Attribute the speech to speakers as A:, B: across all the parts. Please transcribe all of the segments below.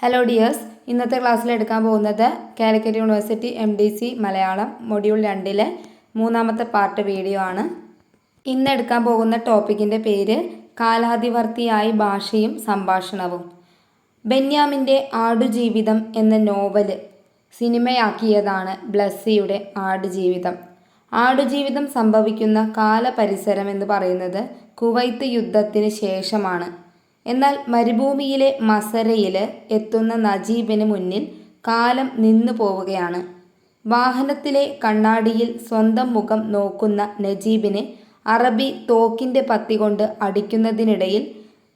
A: Hello dears, ഇന്നത്തെ ക്ലാസ്സിൽ എടുക്കാൻ പോകുന്നത് Calicut university MDC Malayalam module 2-ലെ മൂന്നാമത്തെ പാർട്ട് വീഡിയോ ആണ്. ഇന്ന് എടുക്കാൻ പോകുന്ന ടോപ്പിക്കിൻ്റെ പേര് കാലാതിവർത്തിയായി ഭാഷയും സംഭാഷണവും. ബെന്യാമിൻ്റെ ആടുജീവിതം എന്ന നോവല് സിനിമയാക്കിയതാണ് ബ്ലസ്സിയുടെ ആടുജീവിതം. ആടുജീവിതം സംഭവിക്കുന്ന കാലപരിസരം എന്ന് പറയുന്നത് കുവൈത്ത് യുദ്ധത്തിന് ശേഷമാണ്. എന്നാൽ മരുഭൂമിയിലെ മസരയിൽ എത്തുന്ന നജീബിന് മുന്നിൽ കാലം നിന്നു പോവുകയാണ്. വാഹനത്തിലെ കണ്ണാടിയിൽ സ്വന്തം മുഖം നോക്കുന്ന നജീബിന് അറബി തോക്കിൻ്റെ പത്തി കൊണ്ട് അടിക്കുന്നതിനിടയിൽ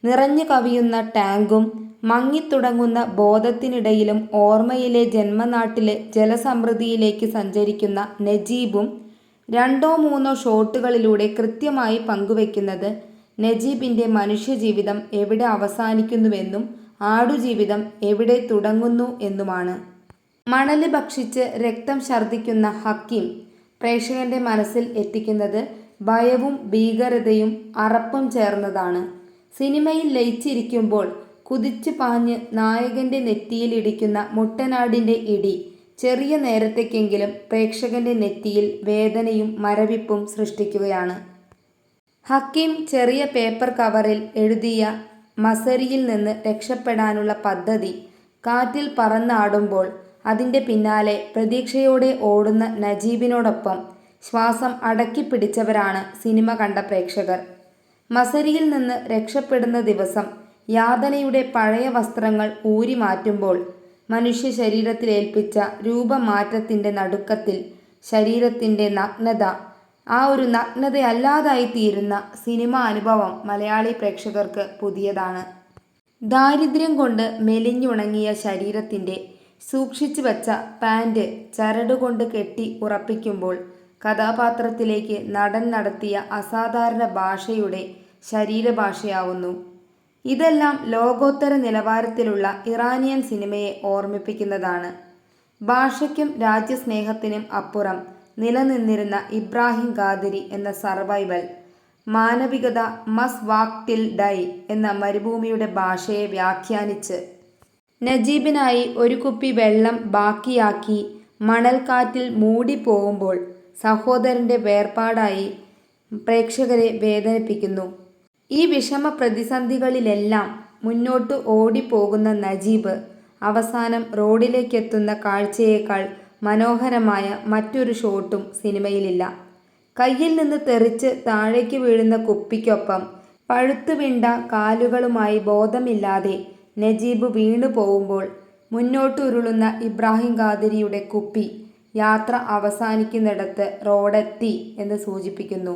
A: നിറഞ്ഞു കവിയുന്ന ടാങ്കും മങ്ങിത്തുടങ്ങുന്ന ബോധത്തിനിടയിലും ഓർമ്മയിലെ ജന്മനാട്ടിലെ ജലസമൃദ്ധിയിലേക്ക് സഞ്ചരിക്കുന്ന നജീബും 2-3 ഷോട്ടുകളിലൂടെ കൃത്യമായി പങ്കുവെക്കുന്നത് നജീബിൻ്റെ മനുഷ്യജീവിതം എവിടെ അവസാനിക്കുന്നുവെന്നും ആടുജീവിതം എവിടെ തുടങ്ങുന്നു എന്നുമാണ്. മണല് ഭക്ഷിച്ച് രക്തം ഛർദ്ദിക്കുന്ന ഹക്കീം പ്രേക്ഷകന്റെ മനസ്സിൽ എത്തിക്കുന്നത് ഭയവും ഭീകരതയും അറപ്പും ചേർന്നതാണ്. സിനിമയിൽ ലയിച്ചിരിക്കുമ്പോൾ കുതിച്ചു പാഞ്ഞ് നായകന്റെ നെറ്റിയിൽ ഇടിക്കുന്ന മുട്ടനാടിൻ്റെ ഇടി ചെറിയ നേരത്തേക്കെങ്കിലും പ്രേക്ഷകന്റെ നെറ്റിയിൽ വേദനയും മരവിപ്പും സൃഷ്ടിക്കുകയാണ്. ഹക്കീം ചെറിയ പേപ്പർ കവറിൽ എഴുതിയ മസരിയിൽ നിന്ന് രക്ഷപ്പെടാനുള്ള പദ്ധതി കാറ്റിൽ പറന്നാടുമ്പോൾ അതിൻ്റെ പിന്നാലെ പ്രതീക്ഷയോടെ ഓടുന്ന നജീബിനോടൊപ്പം ശ്വാസം അടക്കിപ്പിടിച്ചവരാണ് സിനിമ കണ്ട പ്രേക്ഷകർ. മസരിയിൽ നിന്ന് രക്ഷപ്പെടുന്ന ദിവസം യാതനയുടെ പഴയ വസ്ത്രങ്ങൾ ഊരി മാറ്റുമ്പോൾ മനുഷ്യ ശരീരത്തിലേൽപ്പിച്ച രൂപമാറ്റത്തിൻ്റെ നടുക്കത്തിൽ ശരീരത്തിൻ്റെ നഗ്നത, ആ ഒരു നഗ്നതയല്ലാതായി തീരുന്ന സിനിമാ അനുഭവം മലയാളി പ്രേക്ഷകർക്ക് പുതിയതാണ്. ദാരിദ്ര്യം കൊണ്ട് മെലിഞ്ഞുണങ്ങിയ ശരീരത്തിൻ്റെ സൂക്ഷിച്ചു വച്ച പാൻറ് ചരടുകൊണ്ട് കെട്ടി ഉറപ്പിക്കുമ്പോൾ കഥാപാത്രത്തിലേക്ക് നടൻ നടത്തിയ അസാധാരണ ഭാഷയുടെ ശരീരഭാഷയാവുന്നു. ഇതെല്ലാം ലോകോത്തര നിലവാരത്തിലുള്ള ഇറാനിയൻ സിനിമയെ ഓർമ്മിപ്പിക്കുന്നതാണ്. ഭാഷയ്ക്കും രാജ്യസ്നേഹത്തിനും അപ്പുറം നിലനിന്നിരുന്ന ഇബ്രാഹിം ഖാദിരി എന്ന സർവൈവൽ മാനവികത മസ് വാക്ക് ടിൽ ഡൈ എന്ന മരുഭൂമിയുടെ ഭാഷയെ വ്യാഖ്യാനിച്ച് നജീബിനായി ഒരു കുപ്പി വെള്ളം ബാക്കിയാക്കി മണൽക്കാറ്റിൽ മൂടിപ്പോവുമ്പോൾ സഹോദരൻ്റെ വേർപാടായി പ്രേക്ഷകരെ വേദനിപ്പിക്കുന്നു. ഈ വിഷമ പ്രതിസന്ധികളിലെല്ലാം മുന്നോട്ട് ഓടിപ്പോകുന്ന നജീബ് അവസാനം റോഡിലേക്കെത്തുന്ന കാഴ്ചയേക്കാൾ മനോഹരമായ മറ്റൊരു ഷോട്ടും സിനിമയിലില്ല. കയ്യിൽ നിന്ന് തെറിച്ച് താഴേക്ക് വീഴുന്ന കുപ്പിക്കൊപ്പം പഴുത്തുവിണ്ട കാലുകളുമായി ബോധമില്ലാതെ നജീബ് വീണു പോവുമ്പോൾ മുന്നോട്ട് ഉരുളുന്ന ഇബ്രാഹിം ഖാദിരിയുടെ കുപ്പി യാത്ര അവസാനിക്കുന്നിടത്ത് റോഡെത്തി എന്ന് സൂചിപ്പിക്കുന്നു.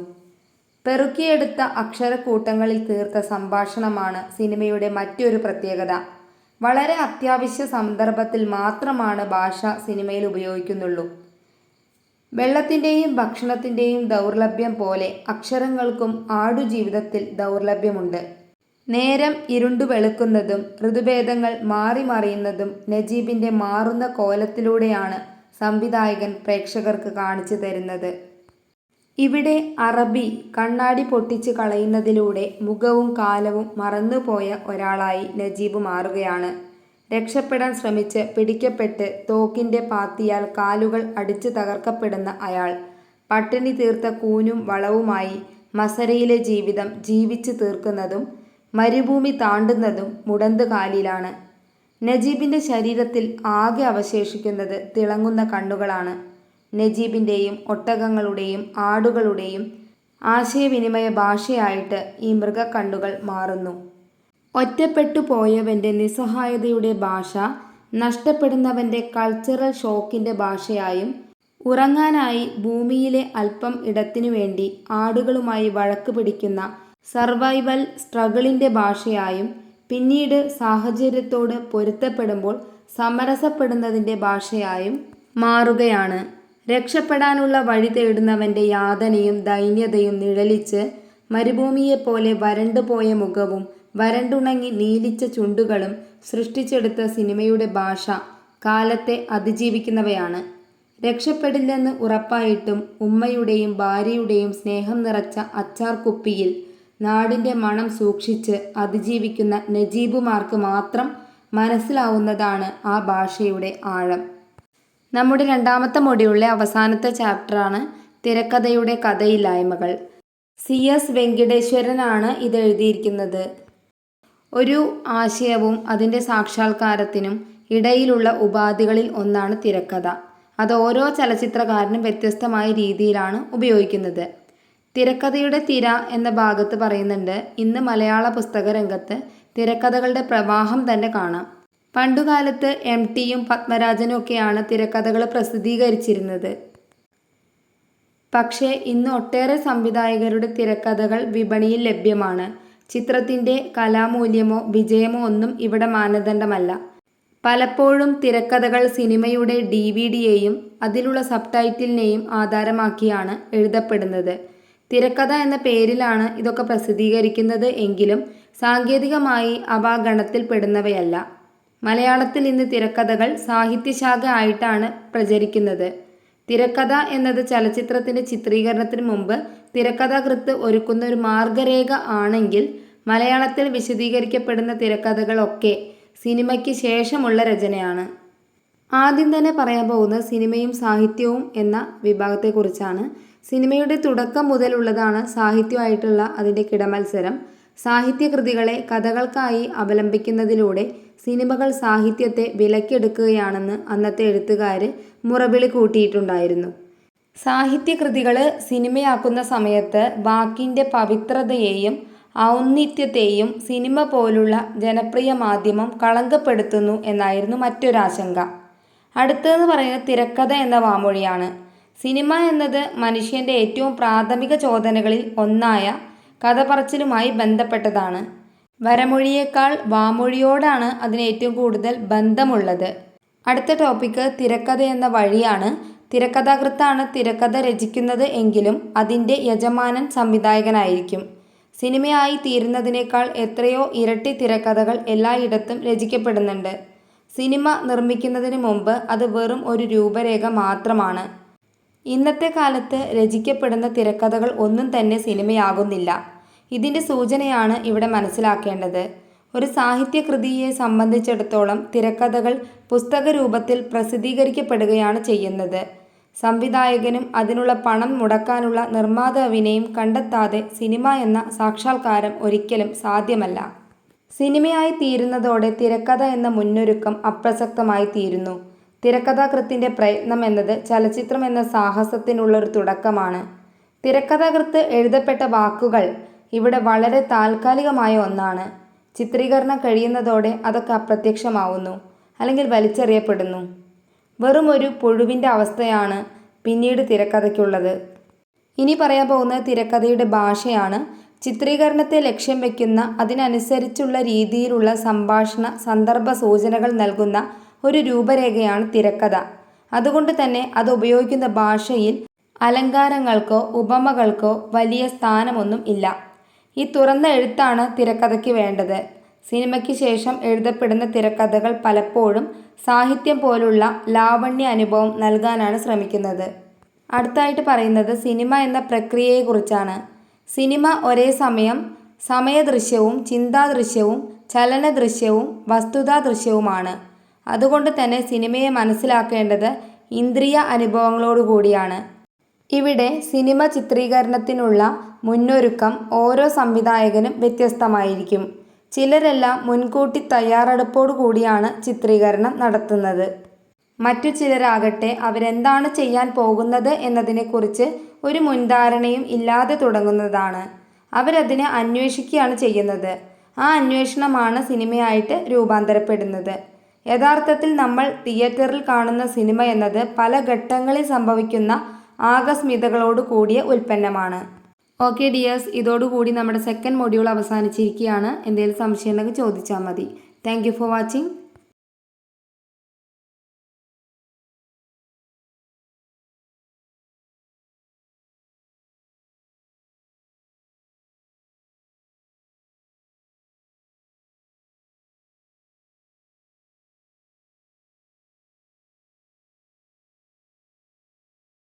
A: പെറുക്കിയെടുത്ത അക്ഷരക്കൂട്ടങ്ങളിൽ തീർത്ത സംഭാഷണമാണ് സിനിമയുടെ മറ്റൊരു പ്രത്യേകത. വളരെ അത്യാവശ്യ സന്ദർഭത്തിൽ മാത്രമാണ് ഭാഷ സിനിമയിൽ ഉപയോഗിക്കുന്നുള്ളൂ. വെള്ളത്തിൻ്റെയും ഭക്ഷണത്തിൻ്റെയും ദൗർലഭ്യം പോലെ അക്ഷരങ്ങൾക്കും ആടുജീവിതത്തിൽ ദൗർലഭ്യമുണ്ട്. നേരം ഇരുണ്ടു വെളുക്കുന്നതും ഋതുഭേദങ്ങൾ മാറി മറിയുന്നതും നജീബിൻ്റെ മാറുന്ന കോലത്തിലൂടെയാണ് സംവിധായകൻ പ്രേക്ഷകർക്ക് കാണിച്ചു തരുന്നത്. ഇവിടെ അറബി കണ്ണാടി പൊട്ടിച്ച് കളയുന്നതിലൂടെ മുഖവും കാലവും മറന്നുപോയ ഒരാളായി നജീബ് മാറുകയാണ്. രക്ഷപ്പെടാൻ ശ്രമിച്ച് പിടിക്കപ്പെട്ട് തോക്കിൻ്റെ പാത്തിയാൽ കാലുകൾ അടിച്ചു തകർക്കപ്പെടുന്ന അയാൾ പട്ടിണി തീർത്ത കൂനും വളവുമായി മസരയിലെ ജീവിതം ജീവിച്ചു തീർക്കുന്നതും മരുഭൂമി താണ്ടുന്നതും മുടന്ത് കാലിലാണ്. നജീബിൻ്റെ ശരീരത്തിൽ ആകെ അവശേഷിക്കുന്നത് തിളങ്ങുന്ന കണ്ണുകളാണ്. നജീബിൻ്റെയും ഒട്ടകങ്ങളുടെയും ആടുകളുടെയും ആശയവിനിമയ ഭാഷയായിട്ട് ഈ മൃഗക്കണ്ണുകൾ മാറുന്നു. ഒറ്റപ്പെട്ടു പോയവൻ്റെ നിസ്സഹായതയുടെ ഭാഷ നഷ്ടപ്പെടുന്നവൻ്റെ കൾച്ചറൽ ഷോക്കിൻ്റെ ഭാഷയായും ഉറങ്ങാനായി ഭൂമിയിലെ അല്പം ഇടത്തിനു വേണ്ടി ആടുകളുമായി വഴക്ക് പിടിക്കുന്ന സർവൈവൽ സ്ട്രഗിളിൻ്റെ ഭാഷയായും പിന്നീട് സാഹചര്യത്തോട് പൊരുത്തപ്പെടുമ്പോൾ സമരസപ്പെടുന്നതിൻ്റെ ഭാഷയായും മാറുകയാണ്. രക്ഷപ്പെടാനുള്ള വഴി തേടുന്നവൻ്റെ യാതനയും ദൈന്യതയും നിഴലിച്ച് മരുഭൂമിയെപ്പോലെ വരണ്ടുപോയ മുഖവും വരണ്ടുണങ്ങി നീലിച്ച ചുണ്ടുകളും സൃഷ്ടിച്ചെടുത്ത സിനിമയുടെ ഭാഷ കാലത്തെ അതിജീവിക്കുന്നവയാണ്. രക്ഷപ്പെടില്ലെന്ന് ഉറപ്പായിട്ടും ഉമ്മയുടെയും ഭാര്യയുടെയും സ്നേഹം നിറച്ച അച്ചാർ കുപ്പിയിൽ നാടിൻ്റെ മണം സൂക്ഷിച്ച് അതിജീവിക്കുന്ന നജീബുമാർക്ക് മാത്രം മനസ്സിലാവുന്നതാണ് ആ ഭാഷയുടെ ആഴം. നമ്മുടെ രണ്ടാമത്തെ മൊഡ്യൂളിലെ അവസാനത്തെ ചാപ്റ്ററാണ് തിരക്കഥയുടെ കഥയില്ലായ്മകൾ. CS വെങ്കിടേശ്വരനാണ് ഇത് എഴുതിയിരിക്കുന്നത്. ഒരു ആശയവും അതിൻ്റെ സാക്ഷാത്കാരത്തിനും ഇടയിലുള്ള ഉപാധികളിൽ ഒന്നാണ് തിരക്കഥ. അത് ഓരോ ചലച്ചിത്രകാരനും വ്യത്യസ്തമായ രീതിയിലാണ് ഉപയോഗിക്കുന്നത്. തിരക്കഥയുടെ തിര എന്ന ഭാഗത്ത് പറയുന്നുണ്ട്, ഇന്ന് മലയാള പുസ്തക രംഗത്ത് തിരക്കഥകളുടെ പ്രവാഹം തന്നെ കാണാം. പണ്ടുകാലത്ത് MTയും പത്മരാജനും ഒക്കെയാണ് തിരക്കഥകൾ പ്രസിദ്ധീകരിച്ചിരുന്നത്. പക്ഷേ ഇന്ന് ഒട്ടേറെ സംവിധായകരുടെ തിരക്കഥകൾ വിപണിയിൽ ലഭ്യമാണ്. ചിത്രത്തിൻ്റെ കലാമൂല്യമോ വിജയമോ ഒന്നും ഇവിടെ മാനദണ്ഡമല്ല. പലപ്പോഴും തിരക്കഥകൾ സിനിമയുടെ DVDയെയും അതിലുള്ള സബ്ടൈറ്റിലിനെയും ആധാരമാക്കിയാണ് എഴുതപ്പെടുന്നത്. തിരക്കഥ എന്ന പേരിലാണ് ഇതൊക്കെ പ്രസിദ്ധീകരിക്കുന്നത് എങ്കിലും സാങ്കേതികമായി അവ ഗണത്തിൽ പെടുന്നവയല്ല. മലയാളത്തിൽ ഇന്ന് തിരക്കഥകൾ സാഹിത്യശാഖ ആയിട്ടാണ് പ്രചരിക്കുന്നത്. തിരക്കഥ എന്നത് ചലച്ചിത്രത്തിൻ്റെ ചിത്രീകരണത്തിന് മുമ്പ് തിരക്കഥാകൃത്ത് ഒരുക്കുന്ന ഒരു മാർഗരേഖ ആണെങ്കിൽ, മലയാളത്തിൽ വിശദീകരിക്കപ്പെടുന്ന തിരക്കഥകളൊക്കെ സിനിമയ്ക്ക് ശേഷമുള്ള രചനയാണ്. ആദ്യം തന്നെ പറയാൻ പോകുന്നത് സിനിമയും സാഹിത്യവും എന്ന വിഭാഗത്തെക്കുറിച്ചാണ്. സിനിമയുടെ തുടക്കം മുതലുള്ളതാണ് സാഹിത്യമായിട്ടുള്ള അതിൻ്റെ കിടമത്സരം. സാഹിത്യകൃതികളെ കഥകൾക്കായി അവലംബിക്കുന്നതിലൂടെ സിനിമകൾ സാഹിത്യത്തെ വിലക്കെടുക്കുകയാണെന്ന് അന്നത്തെ എഴുത്തുകാർ മുറവിളി കൂട്ടിയിട്ടുണ്ടായിരുന്നു. സാഹിത്യകൃതികൾ സിനിമയാക്കുന്ന സമയത്ത് വാക്കിൻ്റെ പവിത്രതയെയും ഔന്നിത്യത്തെയും സിനിമ പോലുള്ള ജനപ്രിയ മാധ്യമം കളങ്കപ്പെടുത്തുന്നു എന്നായിരുന്നു മറ്റൊരാശങ്ക. അടുത്തതെന്ന് പറയുന്നത് തിരക്കഥ എന്ന വാമൊഴിയാണ്. സിനിമ എന്നത് മനുഷ്യൻ്റെ ഏറ്റവും പ്രാഥമിക ചോദനകളിൽ ഒന്നായ കഥ പറച്ചിലുമായി ബന്ധപ്പെട്ടതാണ്. വരമൊഴിയേക്കാൾ വാമൊഴിയോടാണ് അതിന് ഏറ്റവും കൂടുതൽ ബന്ധമുള്ളത്. അടുത്ത ടോപ്പിക്ക് തിരക്കഥ എന്ന വഴിയാണ്. തിരക്കഥാകൃത്താണ് തിരക്കഥ രചിക്കുന്നത് എങ്കിലും അതിൻ്റെ യജമാനൻ സംവിധായകനായിരിക്കും. സിനിമയായി തീരുന്നതിനേക്കാൾ എത്രയോ ഇരട്ടി തിരക്കഥകൾ എല്ലായിടത്തും രചിക്കപ്പെടുന്നുണ്ട്. സിനിമ നിർമ്മിക്കുന്നതിന് മുമ്പ് അത് വെറും ഒരു രൂപരേഖ മാത്രമാണ്. ഇന്നത്തെ കാലത്ത് രചിക്കപ്പെടുന്ന തിരക്കഥകൾ ഒന്നും തന്നെ സിനിമയാകുന്നില്ല. ഇതിൻ്റെ സൂചനയാണ് ഇവിടെ മനസ്സിലാക്കേണ്ടത്. ഒരു സാഹിത്യകൃതിയെ സംബന്ധിച്ചിടത്തോളം തിരക്കഥകൾ പുസ്തക രൂപത്തിൽ പ്രസിദ്ധീകരിക്കപ്പെടുകയാണ് ചെയ്യുന്നത്. സംവിധായകനും അതിനുള്ള പണം മുടക്കാനുള്ള നിർമ്മാതാവിനെയും കണ്ടെത്താതെ സിനിമ എന്ന സാക്ഷാത്കാരം ഒരിക്കലും സാധ്യമല്ല. സിനിമയായി തീരുന്നതോടെ തിരക്കഥ എന്ന മുന്നൊരുക്കം അപ്രസക്തമായി തീരുന്നു. തിരക്കഥാകൃത്തിൻ്റെ പ്രയത്നം എന്നത് ചലച്ചിത്രം എന്ന സാഹസത്തിനുള്ളൊരു തുടക്കമാണ്. തിരക്കഥാകൃത്ത് എഴുതപ്പെട്ട വാക്കുകൾ ഇവിടെ വളരെ താൽക്കാലികമായ ഒന്നാണ്. ചിത്രീകരണം കഴിയുന്നതോടെ അതൊക്കെ അപ്രത്യക്ഷമാവുന്നു, അല്ലെങ്കിൽ വലിച്ചെറിയപ്പെടുന്നു. വെറും ഒരു പുഴുവിൻ്റെ അവസ്ഥയാണ് പിന്നീട് തിരക്കഥയ്ക്കുള്ളത്. ഇനി പറയാൻ പോകുന്നത് തിരക്കഥയുടെ ഭാഷയാണ്. ചിത്രീകരണത്തെ ലക്ഷ്യം വയ്ക്കുന്ന അതിനനുസരിച്ചുള്ള രീതിയിലുള്ള സംഭാഷണ സന്ദർഭ സൂചനകൾ നൽകുന്ന ഒരു രൂപരേഖയാണ് തിരക്കഥ. അതുകൊണ്ട് തന്നെ അത് ഉപയോഗിക്കുന്ന ഭാഷയിൽ അലങ്കാരങ്ങൾക്കോ ഉപമകൾക്കോ വലിയ സ്ഥാനമൊന്നും ഇല്ല. ഈ തുറന്ന എഴുത്താണ് തിരക്കഥയ്ക്ക് വേണ്ടത്. സിനിമയ്ക്ക് ശേഷം എഴുതപ്പെടുന്ന തിരക്കഥകൾ പലപ്പോഴും സാഹിത്യം പോലുള്ള ലാവണ്യ അനുഭവം നൽകാനാണ് ശ്രമിക്കുന്നത്. അടുത്തായിട്ട് പറയുന്നത് സിനിമ എന്ന പ്രക്രിയയെക്കുറിച്ചാണ്. സിനിമ ഒരേ സമയം സമയദൃശ്യവും ചിന്താദൃശ്യവും ചലനദൃശ്യവും വസ്തുതാദൃശ്യവുമാണ്. അതുകൊണ്ട് തന്നെ സിനിമയെ മനസ്സിലാക്കേണ്ടത് ഇന്ദ്രിയ അനുഭവങ്ങളോടുകൂടിയാണ്. ഇവിടെ സിനിമ ചിത്രീകരണത്തിനുള്ള മുന്നൊരുക്കം ഓരോ സംവിധായകനും വ്യത്യസ്തമായിരിക്കും. ചിലരെല്ലാം മുൻകൂട്ടി തയ്യാറെടുപ്പോടു കൂടിയാണ് ചിത്രീകരണം നടത്തുന്നത്. മറ്റു ചിലരാകട്ടെ അവരെന്താണ് ചെയ്യാൻ പോകുന്നത് എന്നതിനെക്കുറിച്ച് ഒരു മുൻധാരണയും ഇല്ലാതെ തുടങ്ങുന്നതാണ്. അവരതിനെ അന്വേഷിക്കുകയാണ് ചെയ്യുന്നത്. ആ അന്വേഷണമാണ് സിനിമയായിട്ട് രൂപാന്തരപ്പെടുന്നത്. യഥാർത്ഥത്തിൽ നമ്മൾ തിയേറ്ററിൽ കാണുന്ന സിനിമ എന്നത് പല ഘട്ടങ്ങളിൽ സംഭവിക്കുന്ന ആകസ്മികതകളോട് കൂടിയ ഉൽപ്പന്നമാണ്. ഓക്കെ ഡിയേഴ്സ്, ഇതോടുകൂടി നമ്മുടെ സെക്കൻഡ് മൊഡ്യൂൾ അവസാനിച്ചിരിക്കുകയാണ്. എന്തെങ്കിലും സംശയം ഉണ്ടെങ്കിൽ ചോദിച്ചാൽ മതി. Thank you for watching.